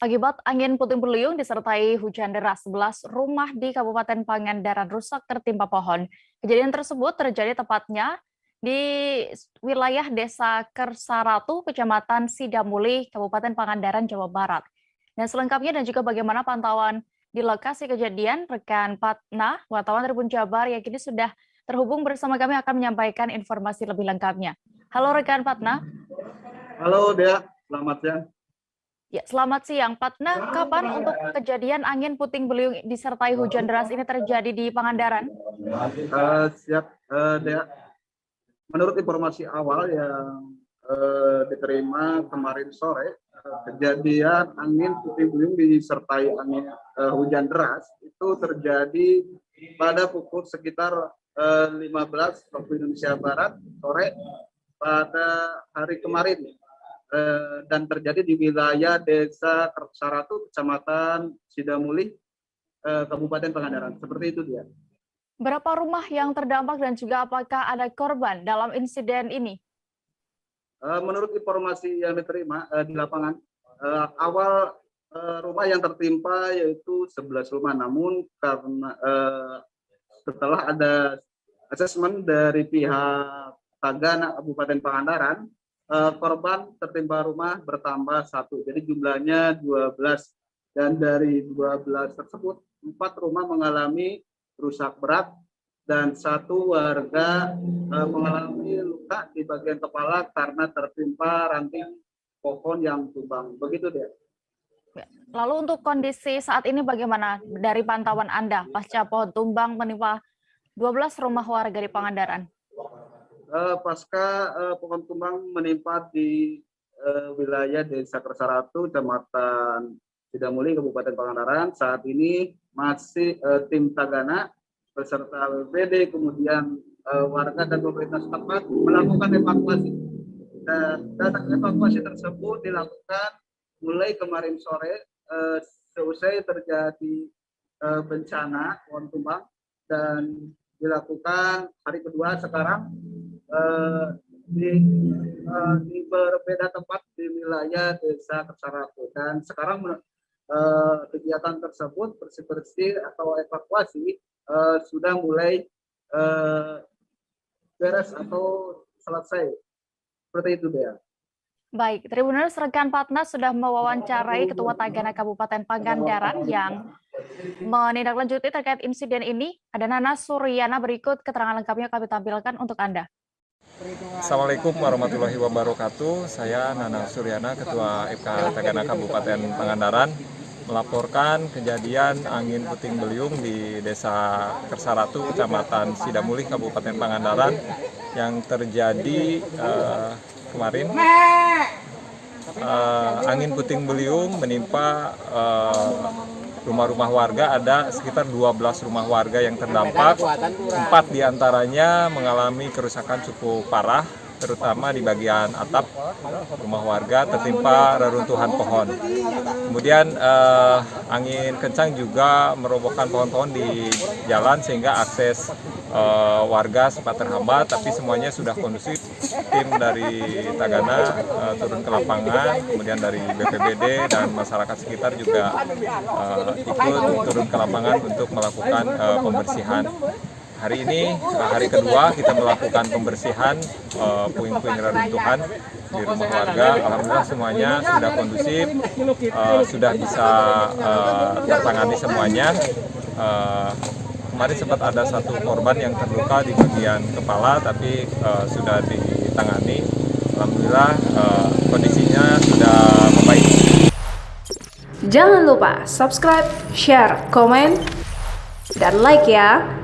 Akibat angin puting beliung disertai hujan deras, 11 rumah di Kabupaten Pangandaran rusak tertimpa pohon. Kejadian tersebut terjadi tepatnya di wilayah Desa Kersaratu, Kecamatan Sidamuli, Kabupaten Pangandaran, Jawa Barat. Dan selengkapnya dan juga bagaimana pantauan di lokasi kejadian, rekan Patna, wartawan Tribun Jabar yang kini sudah terhubung bersama kami akan menyampaikan informasi lebih lengkapnya. Halo rekan Patna. Halo Dea, selamat siang. Ya, selamat siang. Patna, kapan untuk kejadian angin puting beliung disertai hujan deras ini terjadi di Pangandaran? Siap, Dea. Menurut informasi awal yang diterima kemarin sore, kejadian angin puting beliung disertai angin hujan deras itu terjadi pada pukul sekitar 15 waktu Indonesia Barat sore pada hari kemarin. Dan terjadi di wilayah Desa Kersaratu, Kecamatan Sidamuli, Kabupaten Pangandaran. Seperti itu dia. Berapa rumah yang terdampak dan juga apakah ada korban dalam insiden ini? Menurut informasi yang diterima di lapangan, awal rumah yang tertimpa yaitu 11 rumah. Namun karena setelah ada asesmen dari pihak Tagana Kabupaten Pangandaran, korban tertimpa rumah bertambah 1, jadi jumlahnya 12. Dan dari 12 tersebut, 4 rumah mengalami rusak berat dan 1 warga mengalami luka di bagian kepala karena tertimpa ranting pohon yang tumbang. Begitu dia. Lalu untuk kondisi saat ini bagaimana dari pantauan Anda pasca pohon tumbang menimpa 12 rumah warga di Pangandaran? Pasca pohon tumbang menimpa di wilayah Desa Kersaratu, Kecamatan Sidamuli, Kabupaten Pangandaran. Saat ini masih tim Tagana beserta BPBD, kemudian warga dan pemerintah setempat melakukan evakuasi. Dan evakuasi tersebut dilakukan mulai kemarin sore seusai terjadi bencana pohon tumbang dan dilakukan hari kedua sekarang. Di berbeda tempat di wilayah Desa Kersaratu, dan sekarang kegiatan tersebut bersih-bersih atau evakuasi sudah mulai beres atau selesai. Seperti itu dia. Baik, Tribuners, rekan Patna sudah mewawancarai Ketua Tagana Kabupaten Pangandaran yang menindaklanjuti terkait insiden ini. Ada Nana Suryana, berikut keterangan lengkapnya kami tampilkan untuk Anda. Assalamualaikum warahmatullahi wabarakatuh. Saya Nana Suryana, Ketua FK Tagana Kabupaten Pangandaran, melaporkan kejadian angin puting beliung di Desa Kersaratu, Kecamatan Sidamuli, Kabupaten Pangandaran yang terjadi kemarin. Angin puting beliung menimpa rumah-rumah warga, ada sekitar 12 rumah warga yang terdampak. 4 diantaranya mengalami kerusakan cukup parah, terutama di bagian atap rumah warga tertimpa reruntuhan pohon. Kemudian angin kencang juga merobohkan pohon-pohon di jalan sehingga akses warga sempat terhambat, tapi semuanya sudah kondusif. Tim dari Tagana turun ke lapangan, kemudian dari BPBD dan masyarakat sekitar juga ikut turun ke lapangan untuk melakukan pembersihan. Hari ini hari kedua kita melakukan pembersihan puing-puing reruntuhan di rumah warga. Alhamdulillah semuanya sudah kondusif, sudah bisa tertangani semuanya. Kemarin sempat ada 1 korban yang terluka di bagian kepala, tapi sudah ditangani. Alhamdulillah kondisinya sudah membaik. Jangan lupa subscribe, share, komen, dan like ya.